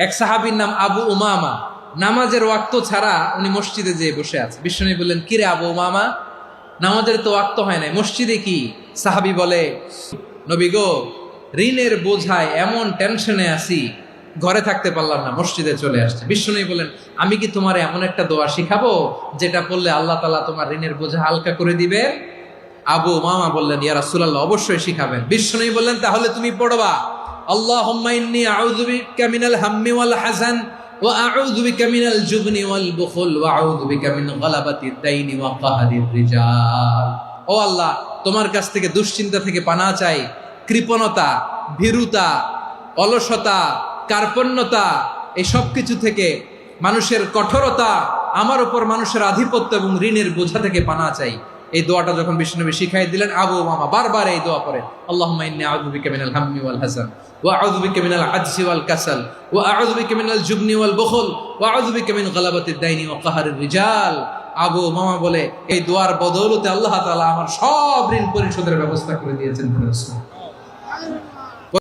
এক সাহাবীর নাম আবু উমামা, নামাজের ওয়াক্ত ছাড়া উনি মসজিদে যেয়ে বসে আছে। বিশ্বনবী বললেন, কিরে আবু উমামা, নামাজের তো ওয়াক্ত হয় নাই, মসজিদে কি? সাহাবী বলে, নবী গো, ঋণের বোঝায় এমন টেনশনে আছি, ঘরে থাকতে পারলাম না, মসজিদে চলে আসছে। বিশ্বনবী বলেন, আমি কি তোমার এমন একটা দোয়া শিখাবো যেটা পড়লে আল্লাহ তাআলা তোমার ঋণের বোঝা হালকা করে দিবে? আবু উমামা বললেন, ইয়া রাসূলুল্লাহ, অবশ্যই শিখাবেন। বিশ্বনবী বললেন, তাহলে তুমি পড়বা, আল্লাহুম্মা ইন্নী আউযু বিকা মিনাল হাম্মি ওয়াল হাযান ওয়া আউযু বিকা মিনাল জুবনি ওয়াল বুখল ওয়া আউযু বিকা মিন গালাবাতিদ দাইনি ওয়া কাহরির রিজাল। ও আল্লাহ, তোমার কাছ থেকে দুশ্চিন্তা থেকে পানাহ চাই, কৃপণতা, ভীরুতা, অলসতা, কার্পণ্যতা, এই সব কিছু থেকে, মানুষের কঠোরতা, আমার উপর মানুষের আধিপত্য এবং ঋণের বোঝা থেকে পানাহ চাই। এই দোয়াটা যখন বিশ্বনবী শিখাই দিলেন, আবু উমামা বারবার এই দোয়া পড়েন, আল্লাহুম্মা ইন্নী আউযু বিকা মিনাল হাম্মি ওয়াল হাযান ওয়া আউযু বিকা মিনাল আজজি ওয়াল কাসাল ওয়া আউযু বিকা মিনাল জুবনি ওয়াল বুখল ওয়া আউযু বিকা মিন গালাবাতিদ দাইনি ওয়া কাহরির রিজাল। আবু উমামা বলে, এই দোয়ার বদৌলতে আল্লাহ তাআলা আমার সব ঋণ পরিশোধের ব্যবস্থা করে দিয়েছেন।